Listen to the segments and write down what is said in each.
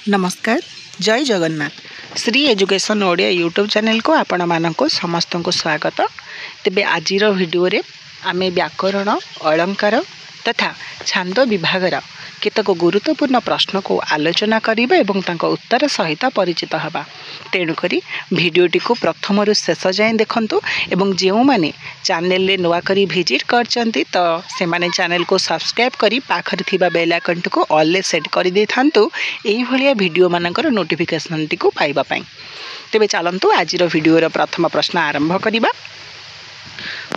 नमस्कार जय Jagannath Shri education Odia YouTube channel को आपण मानक समस्त को स्वागत। तेबे आजिर वीडियो रे आमे व्याकरण अलंकार तथा छांद विभागर केतक गुरुत्वपूर्ण प्रश्न को आलोचना करिबा एवं तांको उत्तर सहित परिचित हबा। तेणुकरी भिडियोटी को प्रथम रु शेष जाए देखंतु एवं जेउ माने चैनल रे नुआ करी विजिट करचंती तो से माने चैनल को सब्सक्राइब करी पाखर थिबा बेल आइकन को ऑल ले सेट करि दे थांतु एही भलिया वीडियो मानकर नोटिफिकेशन टी को पाइबा पई। तेबे चलंतु आजिर वीडियो रो प्रथम प्रश्न आरंभ करिबा।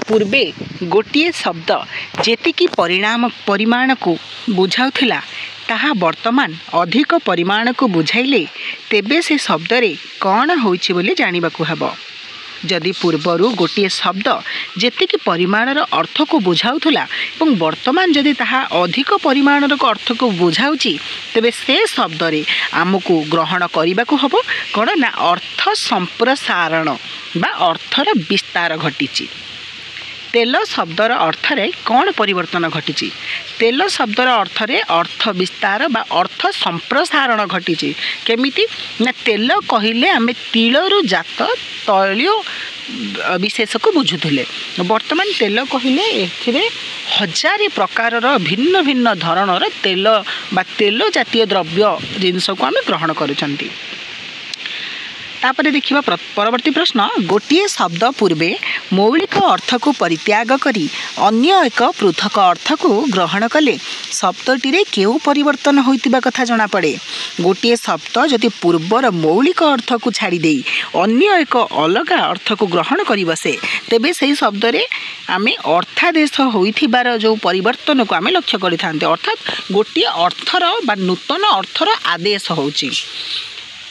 पूर्वे गोटे शब्द जेतिकी परिमाण को बुझाउथिला ताहा वर्तमान अधिक परिमाण को बुझाइले तेबे से शब्द रे कौन होइछि बोली जानिबाकु हबो। जदि पूर्वरु गोटे शब्द जेतिकी परिमाणर अर्थ को बुझाउथिला एवं वर्तमान जदि ताहा अधिक परिमाणर अर्थ को बुझाउछि तेबे से शब्द रे आमको ग्रहण करिबाकु हबो कोन ना अर्थ संप्रसारण बा अर्थर विस्तार घटिछि। तेल शब्दर अर्थ रे कौन परिवर्तन घटिछि? तेल शब्दर अर्थ रे अर्थ विस्तार बा अर्थ संप्रसारण घटिछि। केमिति ना तेल कहिले आमे तिलरु जात तैल विशेष को बुझुथिले, वर्तमान तेल कहिले एथिरे हजार प्रकारर भिन्न भिन्न धरणर तेल बा तेल जातीय द्रव्य जिनस को आमे ग्रहण करूछंती। तापरे देखिबा परवर्ती प्रश्न। गोटे शब्द पूर्वे मौलिक अर्थ को परित्याग करी अन्य एक पृथक अर्थ को ग्रहण कले शब्दटी रे केउ परिवर्तन होइतिबा कथा जणा पड़े। गोटे शब्द जदि पूर्वर मौलिक अर्थ को छाड़ी देई अन्य एक अलग अर्थ को ग्रहण करी बसे तेबे सेही शब्द रे आमे अर्थादेश होइथिबार जो परिवर्तन को आमे लक्ष्य करि थांते, अर्थात गोटे अर्थर बा नूतन अर्थर आदेश होउची।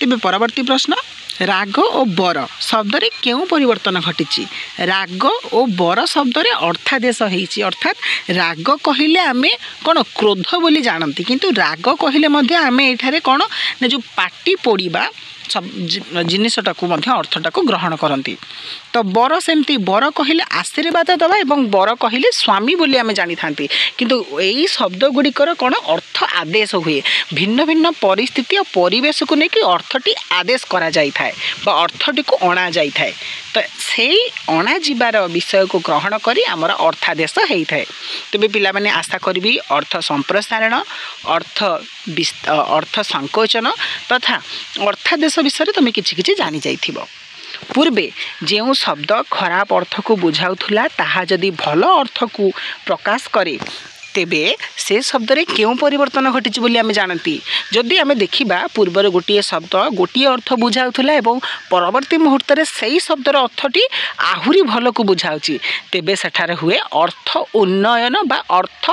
तेबे परवर्ती प्रश्न। राग और बर शब्द रे केउ परिवर्तन घटिछि? राग और बर शब्द रे अर्थादेश होइछि, अर्थात राग कहिले आमे कोन क्रोध बोली जानती, किंतु राग कहिले मध्ये आमे एठारे कोन ना जो पाटी पोड़ीबा जिनिसटा को मध्ये अर्थटा को ग्रहण करती। तो बर सेमती बर कहिले आशीर्वाद दवा एवं बर कहिले स्वामी बोली आमे जानि थांती, किंतु एई शब्द गुड़िकर कोन अर्थ आदेश हुए भिन्न भिन्न परिस्थिति और परिवेश को लेकिन अर्थटी आदेश करा जाई थाए बा अर्थटी को अणा जाई थाए। तो सेई अणा जीवार विषय को ग्रहण करी आमर अर्थादेश हेई थाए। तबे पिला माने आशा करबी अर्थ संप्रसारण अर्थ संकोचन तथा अर्थादेश विषय तुम कि जानी जाइथिबो। पूर्वे जो शब्द खराब अर्थ को बुझाउथुला ताहा जदि भल अर्थ को प्रकाश करे तेबे से शब्द रे केउ परिवर्तन घटिछि बोली आमे जानती। जदि आमे देखिबा पूर्वर गोटे शब्द गोटे अर्थ बुझाउथुला एवं परवर्ती मुहूर्त रे सेही शब्दर अर्थटी आहुरी भल को बुझाउछि तेबे सेठारे हुए अर्थ उन्नयन बा अर्थ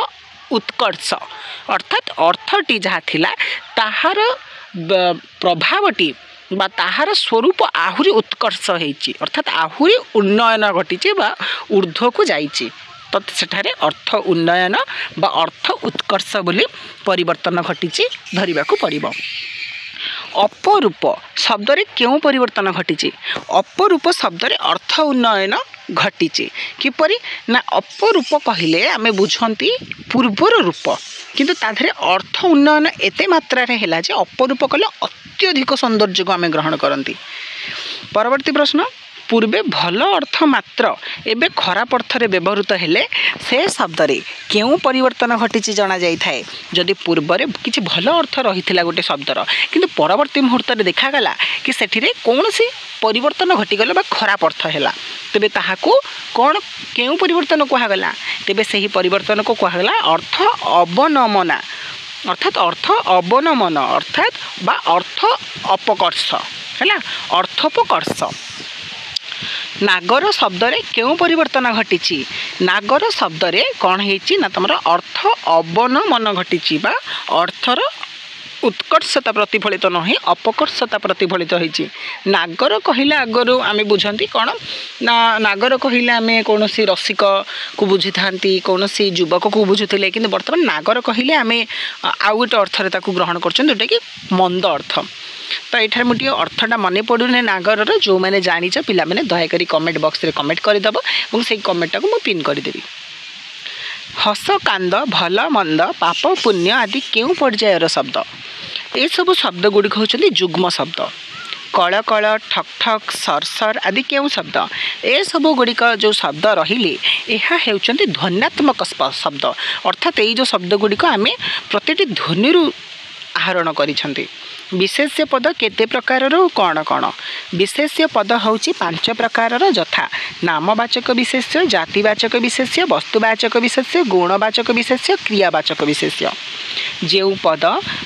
उत्कर्ष, अर्थात अर्थटी जहाँ थिला ताहार प्रभावटी बा ताहार स्वरूप आहुरी उत्कर्ष होइछि, अर्थात आहुरी उन्नयन घटिछि बा ऊर्ध्व को जाइछि। तो सेठारे अर्थ उन्नयन बा अर्थ उत्कर्ष बोली परिवर्तन घटिछि धरिबाकू पड़िबो। अपरूप शब्द रे केउ परिवर्तन घटिछि? अपरूप शब्द रे अर्थ उन्नयन घटिछि। किपरि ना अपरूप कहिले आमे बुझंती पूर्वर रूप, किंतु ताधरे अर्थ उन्नयन एते मात्रा रे हैला जे अपरूप कले अत्यधिक सौंदर्य को आमे ग्रहण करंती। परवर्ती प्रश्न। पूर्वे भल अर्थ मात्र एबे खराब अर्थ रे व्यवहृत हेले से शब्द रे केउ परिवर्तन घटिछि जना जाई थाए। जदि पूर्वरे किछि भल अर्थ रहिथिला गोटे शब्दर किंतु परवर्ती मुहूर्त रे देखा गला कि सेठिरे कोनोसी परिवर्तन घटि गला बा खराब अर्थ हैला तेबे ताहाको कोन केउ परिवर्तन कहा गला तेबे सेही परिवर्तन को कहा गला अर्थ अवनमना, अर्थात अर्थ अवनमन अर्थात बा अर्थ अपकर्ष हैला अर्थोपकर्ष। नागर शब्द रे केउ परिवर्तन घटिछि? नागर शब्द रे कौन हेछि ना तमरा अर्थ अवनमन घटिछि बा अर्थर उत्कर्षता प्रतिफलित नहे अपकर्षता प्रतिफलित होइछि। नागर कहिला आगरो आमे बुझंती कोन ना नागर कहिला आमे कोनोसी रसिक को बुझी थांती कोनोसी युवक को बुझुथिले, किंतु वर्तमान नागर कहिले आमे आउ गोटे अर्थ रे ताकू ग्रहण करछन जोटा कि मंद अर्थ। तो ये मुझे अर्थटा मन पड़ूने नागर जो मैंने जानीच पिला मैंने दयाकोरी कमेंट बॉक्स रे कमेंट करदेव और से कमेंटा को पिन करदेवी। हस कांद भल मंद पाप पुण्य आदि क्यों पर्यायर शब्द? ए सब शब्द गुड़िक होचंदी जुग्म शब्द। कल कल ठक ठक सरसर आदि केउं शब्द ए सब गुड़िक जो शब्द रहिले यह हेउचंदी ध्वन्यात्मक शब्द अर्थात ये जो शब्द गुड़िक आम प्रतिटी ध्वनि आहरण करिसेंती। विशेष्य पद केते प्रकार कौन कौन विशेष्य पद होची 5 प्रकार यथा नामवाचक विशेष्य जातिवाचक विशेष्य वस्तुवाचक विशेष्य गुणवाचक विशेष्य क्रियावाचक विशेष्य। जो पद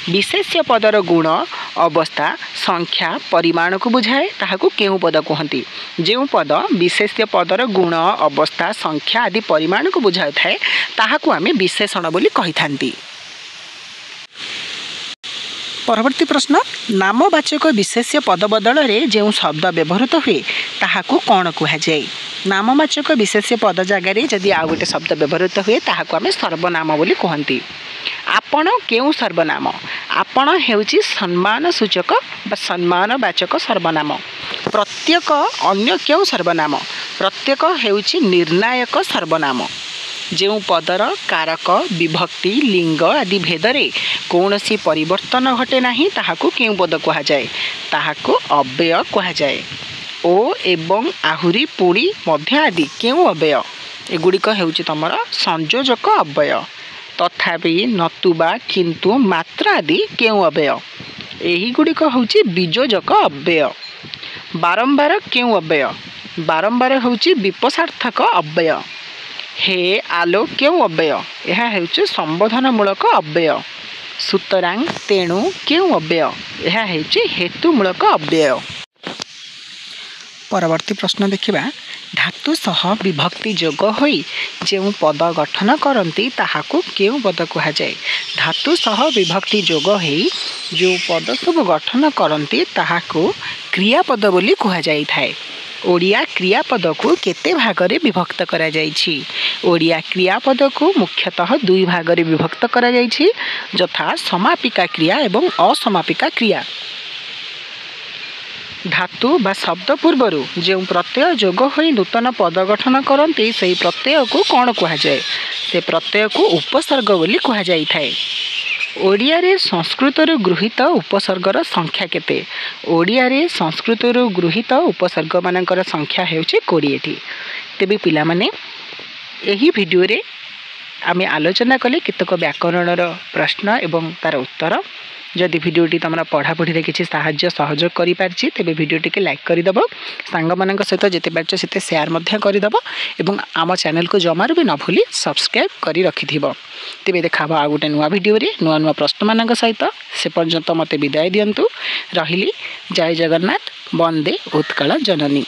विशेष्य पदर गुण अवस्था संख्या परिमाण को बुझाए ताहाकू केउ पद कहती। जो पद विशेष्य पदर गुण अवस्था संख्या आदि परिमाण को बुझाई थाए ताहाकू आमे विशेषण बोली कहि थांती। परवर्ती प्रश्न नामवाचक विशेष्य पद बदल रे जो शब्द व्यवहृत हुए ताहाकू कौन कहुए। नामवाचक विशेष्य पद जगार जदि आ गोटे शब्द व्यवहृत हुए ताहाकू आमे सर्वनाम बोली कहती। आपण केउ सर्वनाम आपण हेउची सम्मान सूचक बा सम्मानवाचक सर्वनाम। प्रत्येक अन्य केउ सर्वनाम प्रत्येक हेउची निर्णायक सर्वनाम। जो पदर कारक विभक्ति लिंग आदि भेदरे कौनसी परिवर्तन घटे नाही ताहाकू केउ पद कहा जाए ताहाकू अव्यय कहा जाए। ओ एवं आहुरी पुणी मध्य आदि केउ अव्यय एगुड़िक हेउची तमर संयोजक अव्यय। तथापि नतुबा किंतु मात्र आदि केउ अव्यय एही गुड़िक होउची बीजोजक अव्यय। बारंबार केउ अव्यय बारंबार होउची विपसार्थक अव्यय। हे आलो केउ अव्यय यह हेउची संबोधनमूलक अव्यय। सुतरां तेणु केउ अव्यय यह हेउची हेतुमूलक अव्यय। परवर्ती प्रश्न देखिबा धातु सह विभक्ति जोग होई जो पद गठन करती ताहाकू केउ पद कहा जाए। धातु सह विभक्ति जोग होई जो पद सब गठन करती ताहाकू क्रियापद बोली कहा जाई थाए। ओडिया क्रियापद को केते भागरे विभक्त करा जाइछि। ओडिया क्रियापद को मुख्यतः 2 भागरे विभक्त करा जाइछि यथा समापिका क्रिया एवं असमापिका क्रिया। धातु बा शब्द पूर्वरु जो प्रत्यय जोग होई नूतन पद गठन करती से प्रत्यय को कौन कहा जाए से प्रत्यय को उपसर्ग बोली कहा जाई थाए। ओडिया रे संस्कृत गृहीत उपसर्गर संख्या केते। ओडिया रे संस्कृत गृहीत उपसर्ग मानकर संख्या हेउछि 20टी। तेबे पिला माने एही वीडियो रे आमे आलोचना कले केतक व्याकरणर प्रश्न एवं तार उत्तर। जदि वीडियोटी तुम पढ़ापढ़ी किसी साहाय्य सहयोग करि पारछि तेबे वीडियोटी के लाइक करदेव सांग मानक सहित जिते पारछ सेते शेयर मध्य करदेव एवं आम चैनल को जमार भी न भूली सब्सक्राइब करी रखिथिबो। तेबे देखाबो आ गोटे नुआ वीडियो रे नुआ नुआ प्रश्न मानक सहित। से पर्यंत मते विदाय दियंतु। रहिली। जय जगन्नाथ। वंदे उत्कल जननी।